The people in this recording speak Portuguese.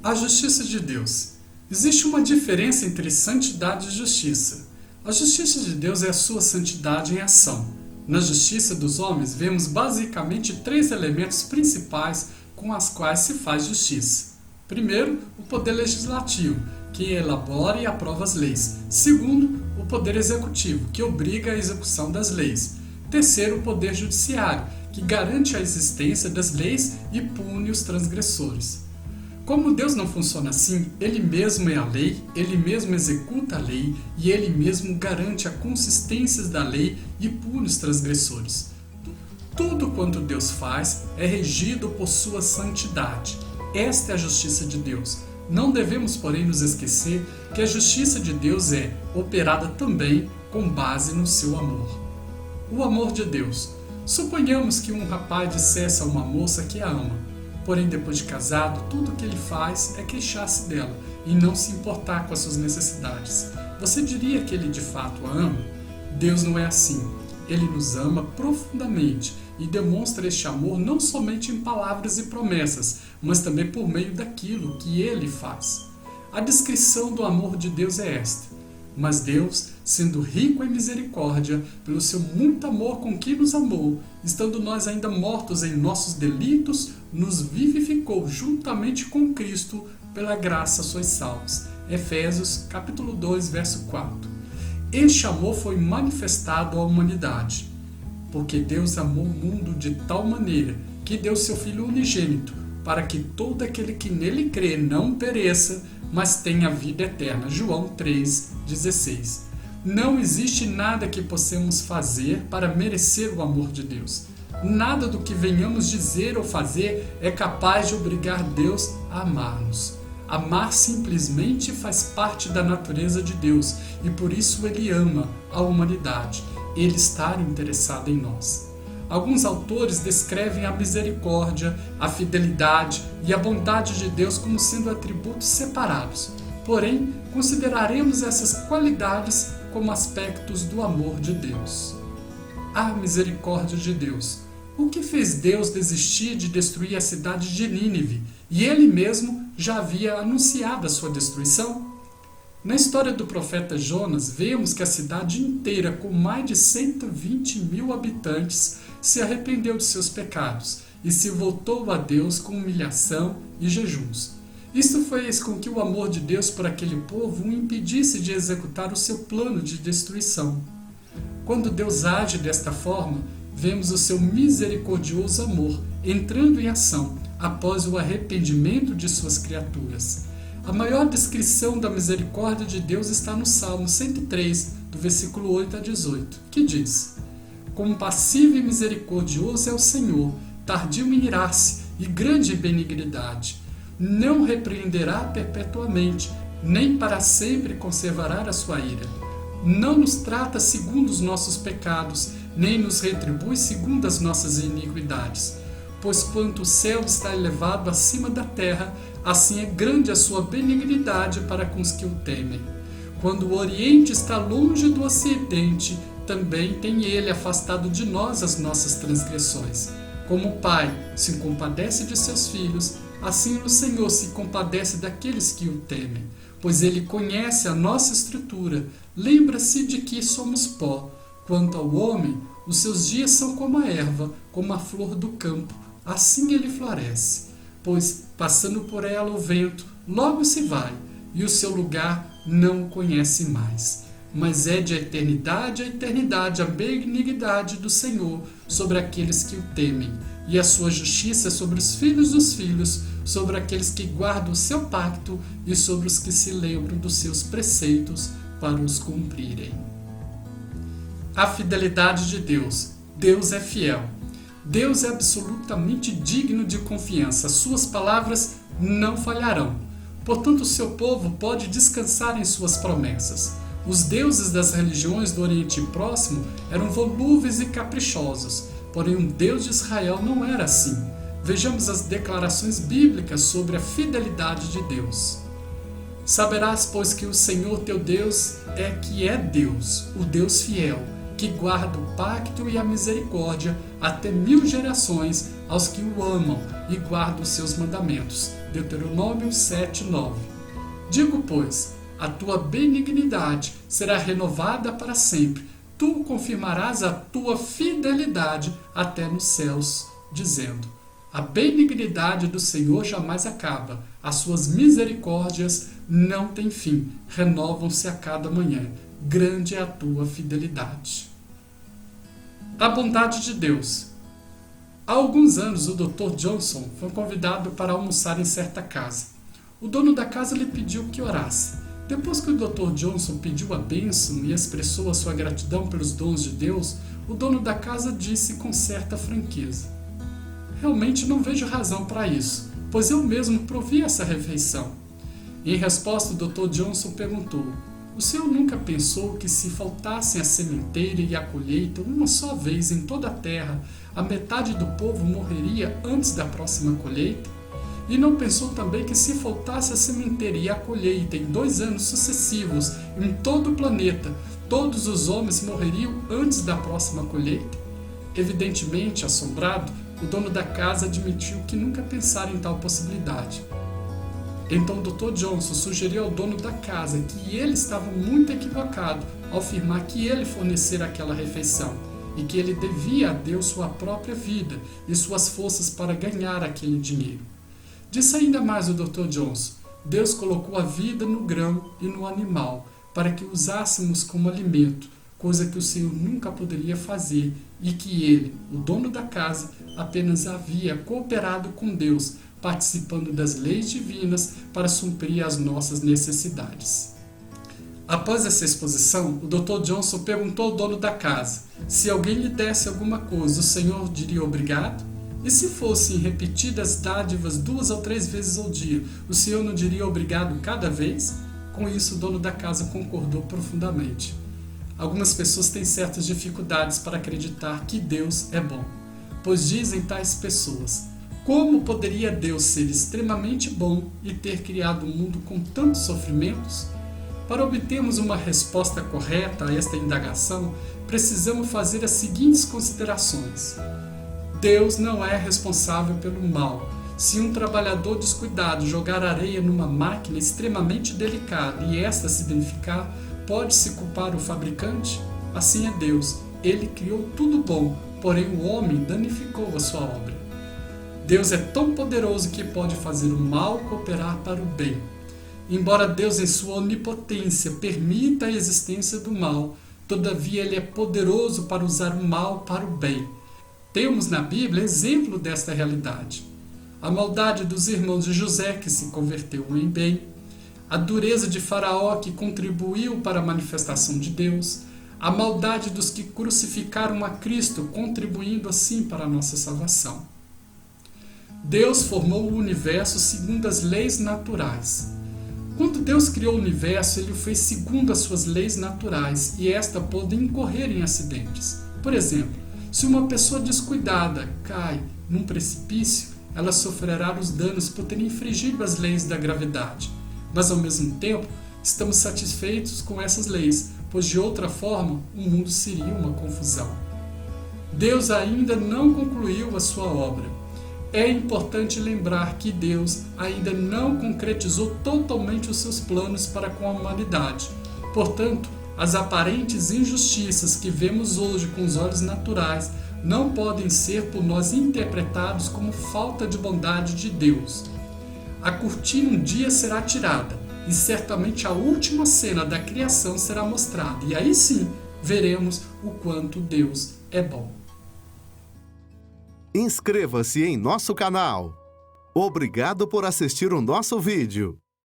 A justiça de Deus. Existe uma diferença entre santidade e justiça. A justiça de Deus é a sua santidade em ação. Na justiça dos homens, vemos basicamente três elementos principais com os quais se faz justiça. Primeiro, o poder legislativo, que elabora e aprova as leis. Segundo, o poder executivo, que obriga a execução das leis. Terceiro, o poder judiciário, que garante a existência das leis e pune os transgressores. Como Deus não funciona assim, Ele mesmo é a lei, Ele mesmo executa a lei e Ele mesmo garante a consistência da lei e pune os transgressores. Tudo quanto Deus faz é regido por sua santidade. Esta é a justiça de Deus. Não devemos, porém, nos esquecer que a justiça de Deus é operada também com base no seu amor. O amor de Deus. Suponhamos que um rapaz dissesse a uma moça que a ama. Porém, depois de casado, tudo o que ele faz é queixar-se dela e não se importar com as suas necessidades. Você diria que ele de fato a ama? Deus não é assim. Ele nos ama profundamente e demonstra este amor não somente em palavras e promessas, mas também por meio daquilo que ele faz. A descrição do amor de Deus é esta. Mas Deus, sendo rico em misericórdia, pelo seu muito amor com que nos amou, estando nós ainda mortos em nossos delitos, nos vivificou juntamente com Cristo, pela graça sois salvos. Efésios, capítulo 2, verso 4. Este amor foi manifestado à humanidade, porque Deus amou o mundo de tal maneira que deu seu Filho unigênito, para que todo aquele que nele crê não pereça, mas tenha vida eterna. João 3,16. Não existe nada que possamos fazer para merecer o amor de Deus. Nada do que venhamos dizer ou fazer é capaz de obrigar Deus a amar-nos. Amar simplesmente faz parte da natureza de Deus e por isso Ele ama a humanidade. Ele está interessado em nós. Alguns autores descrevem a misericórdia, a fidelidade e a bondade de Deus como sendo atributos separados. Porém, consideraremos essas qualidades como aspectos do amor de Deus. A misericórdia de Deus. O que fez Deus desistir de destruir a cidade de Nínive? E Ele mesmo já havia anunciado a sua destruição? Na história do profeta Jonas, vemos que a cidade inteira, com mais de 120 mil habitantes, se arrependeu de seus pecados e se voltou a Deus com humilhação e jejuns. Isto fez com que o amor de Deus por aquele povo o impedisse de executar o seu plano de destruição. Quando Deus age desta forma, vemos o seu misericordioso amor entrando em ação após o arrependimento de suas criaturas. A maior descrição da misericórdia de Deus está no Salmo 103, do versículo 8 a 18, que diz: Compassivo e misericordioso é o Senhor, tardio em irar-se e grande em benignidade. Não repreenderá perpetuamente, nem para sempre conservará a sua ira. Não nos trata segundo os nossos pecados, nem nos retribui segundo as nossas iniquidades. Pois quanto o céu está elevado acima da terra, assim é grande a sua benignidade para com os que o temem. Quando o Oriente está longe do Ocidente, também tem ele afastado de nós as nossas transgressões. Como o Pai se compadece de seus filhos, assim o Senhor se compadece daqueles que o temem, pois ele conhece a nossa estrutura, lembra-se de que somos pó. Quanto ao homem, os seus dias são como a erva, como a flor do campo, assim ele floresce, pois, passando por ela o vento, logo se vai, e o seu lugar não o conhece mais. Mas é de eternidade a eternidade a benignidade do Senhor sobre aqueles que o temem, e a sua justiça sobre os filhos dos filhos, sobre aqueles que guardam o seu pacto e sobre os que se lembram dos seus preceitos para os cumprirem. A fidelidade de Deus. Deus é fiel. Deus é absolutamente digno de confiança. Suas palavras não falharão. Portanto, o seu povo pode descansar em suas promessas. Os deuses das religiões do Oriente Próximo eram volúveis e caprichosos, porém o Deus de Israel não era assim. Vejamos as declarações bíblicas sobre a fidelidade de Deus. Saberás, pois, que o Senhor teu Deus é Deus, o Deus fiel, que guarda o pacto e a misericórdia até 1000 gerações aos que o amam e guardam os seus mandamentos. Deuteronômio 7:9. Digo, pois, a tua benignidade será renovada para sempre. Tu confirmarás a tua fidelidade até nos céus, dizendo: a benignidade do Senhor jamais acaba, as suas misericórdias não têm fim, renovam-se a cada manhã. Grande é a tua fidelidade. A bondade de Deus. Há alguns anos, o Dr. Johnson foi convidado para almoçar em certa casa. O dono da casa lhe pediu que orasse. Depois que o Dr. Johnson pediu a bênção e expressou a sua gratidão pelos dons de Deus, o dono da casa disse com certa franqueza: realmente não vejo razão para isso, pois eu mesmo provi essa refeição. Em resposta, o Dr. Johnson perguntou: o senhor nunca pensou que se faltassem a sementeira e a colheita uma só vez em toda a terra, a metade do povo morreria antes da próxima colheita? E não pensou também que se faltasse a sementeira e a colheita em 2 anos sucessivos em todo o planeta, todos os homens morreriam antes da próxima colheita? Evidentemente, assombrado, o dono da casa admitiu que nunca pensara em tal possibilidade. Então o Dr. Johnson sugeriu ao dono da casa que ele estava muito equivocado ao afirmar que ele fornecera aquela refeição e que ele devia a Deus sua própria vida e suas forças para ganhar aquele dinheiro. Disse ainda mais o Dr. Johnson: Deus colocou a vida no grão e no animal para que usássemos como alimento, coisa que o Senhor nunca poderia fazer, e que ele, o dono da casa, apenas havia cooperado com Deus, participando das leis divinas para suprir as nossas necessidades. Após essa exposição, o Dr. Johnson perguntou ao dono da casa: se alguém lhe desse alguma coisa, o Senhor diria obrigado? E se fossem repetidas dádivas 2 ou 3 vezes ao dia, o Senhor não diria obrigado cada vez? Com isso, o dono da casa concordou profundamente. Algumas pessoas têm certas dificuldades para acreditar que Deus é bom, pois dizem tais pessoas: como poderia Deus ser extremamente bom e ter criado um mundo com tantos sofrimentos? Para obtermos uma resposta correta a esta indagação, precisamos fazer as seguintes considerações. Deus não é responsável pelo mal. Se um trabalhador descuidado jogar areia numa máquina extremamente delicada e esta se danificar, pode-se culpar o fabricante? Assim é Deus. Ele criou tudo bom, porém o homem danificou a sua obra. Deus é tão poderoso que pode fazer o mal cooperar para o bem. Embora Deus, em sua onipotência, permita a existência do mal, todavia Ele é poderoso para usar o mal para o bem. Temos na Bíblia exemplo desta realidade. A maldade dos irmãos de José, que se converteu em bem. A dureza de Faraó, que contribuiu para a manifestação de Deus. A maldade dos que crucificaram a Cristo, contribuindo assim para a nossa salvação. Deus formou o universo segundo as leis naturais. Quando Deus criou o universo, Ele o fez segundo as suas leis naturais, e esta pode incorrer em acidentes. Por exemplo, se uma pessoa descuidada cai num precipício, ela sofrerá os danos por ter infringido as leis da gravidade. Mas, ao mesmo tempo, estamos satisfeitos com essas leis, pois de outra forma o mundo seria uma confusão. Deus ainda não concluiu a sua obra. É importante lembrar que Deus ainda não concretizou totalmente os seus planos para com a humanidade. Portanto, as aparentes injustiças que vemos hoje com os olhos naturais não podem ser por nós interpretados como falta de bondade de Deus. A cortina um dia será tirada e certamente a última cena da criação será mostrada, e aí sim veremos o quanto Deus é bom. Inscreva-se em nosso canal. Obrigado por assistir o nosso vídeo.